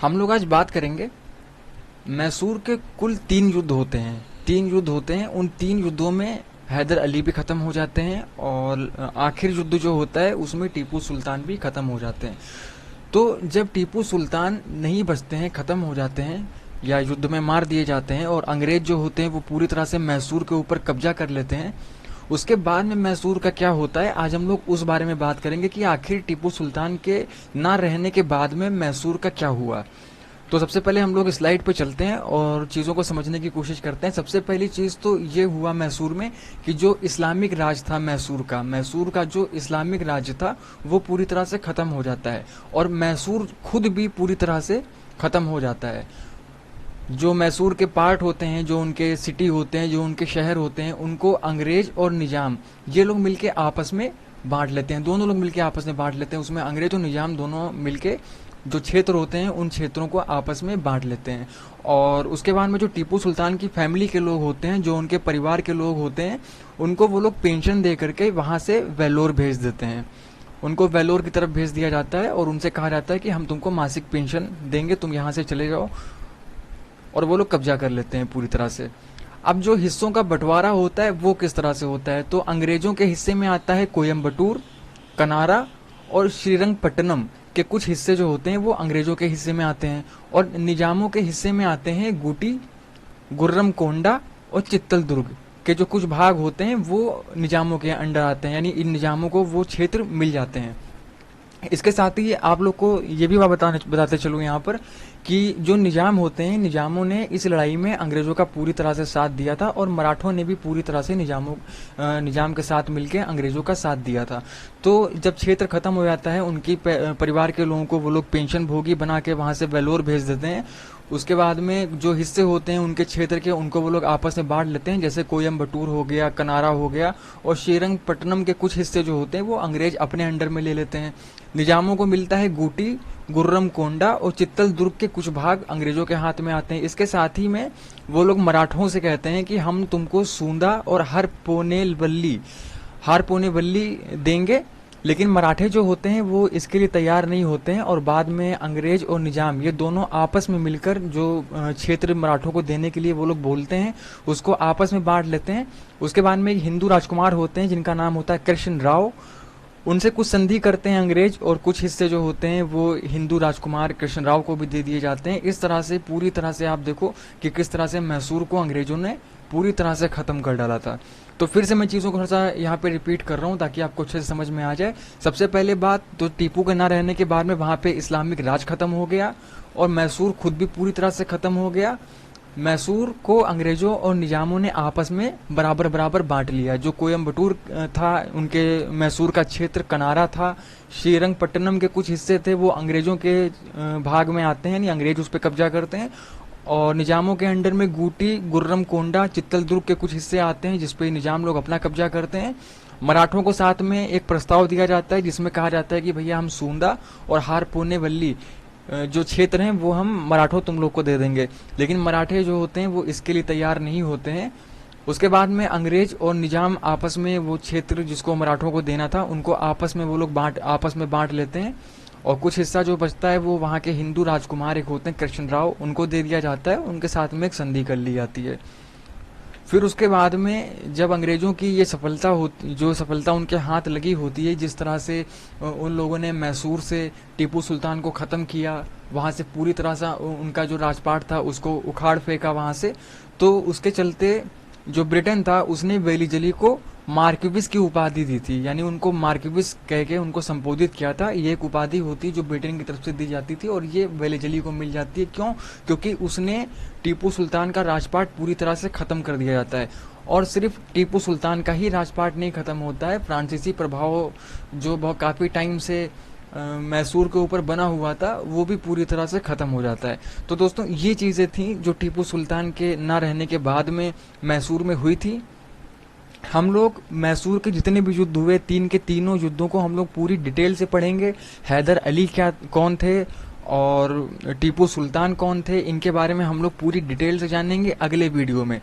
हम लोग आज बात करेंगे मैसूर के कुल 3 युद्ध होते हैं। 3 युद्ध होते हैं, उन 3 युद्धों में हैदर अली भी ख़त्म हो जाते हैं और आखिर युद्ध जो होता है उसमें टीपू सुल्तान भी ख़त्म हो जाते हैं। तो जब टीपू सुल्तान नहीं बचते हैं, ख़त्म हो जाते हैं या युद्ध में मार दिए जाते हैं और अंग्रेज जो होते हैं वो पूरी तरह से मैसूर के ऊपर कब्जा कर लेते हैं, उसके बाद में मैसूर का क्या होता है, आज हम लोग उस बारे में बात करेंगे कि आखिर टीपू सुल्तान के ना रहने के बाद में मैसूर का क्या हुआ। तो सबसे पहले हम लोग स्लाइड पे चलते हैं और चीज़ों को समझने की कोशिश करते हैं। सबसे पहली चीज़ तो ये हुआ मैसूर में कि जो इस्लामिक राज था मैसूर का जो इस्लामिक राज्य था वो पूरी तरह से ख़त्म हो जाता है और मैसूर खुद भी पूरी तरह से ख़त्म हो जाता है। जो मैसूर के पार्ट होते हैं, जो उनके सिटी होते हैं, जो उनके शहर होते हैं, उनको अंग्रेज और निजाम ये लोग मिलके आपस में बांट लेते हैं। दोनों लोग मिलके आपस में बांट लेते हैं। उसमें अंग्रेज और निजाम दोनों मिलके जो क्षेत्र होते हैं उन क्षेत्रों को आपस में बांट लेते हैं। और उसके बाद में जो टीपू सुल्तान की फैमिली के लोग होते हैं, जो उनके परिवार के लोग होते हैं, उनको वो लोग पेंशन दे करके वहाँ से वेलोर भेज देते हैं। उनको वेलोर की तरफ भेज दिया जाता है और उनसे कहा जाता है कि हम तुमको मासिक पेंशन देंगे, तुम यहाँ से चले जाओ। और वो लोग कब्जा कर लेते हैं पूरी तरह से। अब जो हिस्सों का बंटवारा होता है वो किस तरह से होता है, तो अंग्रेजों के हिस्से में आता है कोयम्बटूर, कनारा और श्रीरंगपट्टनम के कुछ हिस्से जो होते हैं वो अंग्रेजों के हिस्से में आते हैं। और निजामों के हिस्से में आते हैं गुटी, गुर्रमकोंडा और चित्तल दुर्ग के जो कुछ भाग होते हैं वो निजामों के अंडर आते हैं, यानी इन निजामों को वो क्षेत्र मिल जाते हैं। इसके साथ ही आप लोग को ये भी बताते चलूँ यहाँ पर कि जो निजाम होते हैं, निजामों ने इस लड़ाई में अंग्रेजों का पूरी तरह से साथ दिया था और मराठों ने भी पूरी तरह से निजाम के साथ मिलकर अंग्रेजों का साथ दिया था। तो जब क्षेत्र खत्म हो जाता है, उनकी परिवार के लोगों को वो लोग पेंशन भोगी बना के वहाँ से वेलोर भेज देते हैं। उसके बाद में जो हिस्से होते हैं उनके क्षेत्र के, उनको वो लोग आपस में बांट लेते हैं, जैसे कोयम्बटूर हो गया, कनारा हो गया और श्रीरंगपट्टनम के कुछ हिस्से जो होते हैं वो अंग्रेज अपने अंडर में ले लेते हैं। निजामों को मिलता है गुटी, गुर्रमकोंडा और चित्तल दुर्ग के कुछ भाग अंग्रेजों के हाथ में आते हैं। इसके साथ ही में वो लोग मराठों से कहते हैं कि हम तुमको सूंदा और हार पोने वल्ली देंगे, लेकिन मराठे जो होते हैं वो इसके लिए तैयार नहीं होते हैं और बाद में अंग्रेज और निजाम ये दोनों आपस में मिलकर जो क्षेत्र मराठों को देने के लिए वो लोग बोलते हैं उसको आपस में बांट लेते हैं। उसके बाद में एक हिंदू राजकुमार होते हैं जिनका नाम होता है कृष्ण राव, उनसे कुछ संधि करते हैं अंग्रेज और कुछ हिस्से जो होते हैं वो हिंदू राजकुमार कृष्ण राव को भी दे दिए जाते हैं। इस तरह से पूरी तरह से आप देखो कि किस तरह से मैसूर को अंग्रेजों ने पूरी तरह से ख़त्म कर डाला था। तो फिर से मैं चीज़ों को थोड़ा सा यहाँ पे रिपीट कर रहा हूँ ताकि आपको अच्छे से समझ में आ जाए। सबसे पहले बात तो टीपू के ना रहने के बाद में वहाँ पे इस्लामिक राज खत्म हो गया और मैसूर खुद भी पूरी तरह से ख़त्म हो गया। मैसूर को अंग्रेजों और निजामों ने आपस में बराबर बराबर बांट लिया। जो कोयम्बटूर था उनके मैसूर का क्षेत्र, कनारा था, श्रीरंगपट्टनम के कुछ हिस्से थे वो अंग्रेजों के भाग में आते हैं, यानी अंग्रेज उस पर कब्जा करते हैं। और निजामों के अंडर में गुटी, गुर्रमकोंडा, चित्तल दुर्ग के कुछ हिस्से आते हैं जिसपे निजाम लोग अपना कब्जा करते हैं। मराठों को साथ में एक प्रस्ताव दिया जाता है जिसमें कहा जाता है कि भैया हम सूंदा और हार पोने वल्ली जो क्षेत्र हैं वो हम मराठों तुम लोग को दे देंगे, लेकिन मराठे जो होते हैं वो इसके लिए तैयार नहीं होते हैं। उसके बाद में अंग्रेज और निजाम आपस में वो क्षेत्र जिसको मराठों को देना था उनको आपस में वो लोग आपस में बांट लेते हैं और कुछ हिस्सा जो बचता है वो वहाँ के हिंदू राजकुमार एक होते हैं कृष्ण राव, उनको दे दिया जाता है। उनके साथ में एक संधि कर ली जाती है। फिर उसके बाद में जब अंग्रेजों की ये सफलता उनके हाथ लगी होती है, जिस तरह से उन लोगों ने मैसूर से टीपू सुल्तान को ख़त्म किया, वहाँ से पूरी तरह से उनका जो राजपाट था उसको उखाड़ फेंका वहाँ से, तो उसके चलते जो ब्रिटेन था उसने वेलीजली को मार्क्विस की उपाधि दी थी, यानी उनको मार्क्विस कह के उनको संबोधित किया था। ये एक उपाधि होती है जो ब्रिटेन की तरफ से दी जाती थी और ये वेलीजली को मिल जाती है। क्यों? क्योंकि उसने टीपू सुल्तान का राजपाट पूरी तरह से ख़त्म कर दिया जाता है। और सिर्फ टीपू सुल्तान का ही राजपाट नहीं ख़त्म होता है, फ्रांसीसी प्रभाव जो बहुत काफ़ी टाइम से मैसूर के ऊपर बना हुआ था वो भी पूरी तरह से ख़त्म हो जाता है। तो दोस्तों ये चीज़ें थी जो टीपू सुल्तान के ना रहने के बाद में मैसूर में हुई थी। हम लोग मैसूर के जितने भी युद्ध हुए, तीनों युद्धों को हम लोग पूरी डिटेल से पढ़ेंगे। हैदर अली कौन थे और टीपू सुल्तान कौन थे, इनके बारे में हम लोग पूरी डिटेल से जानेंगे अगले वीडियो में।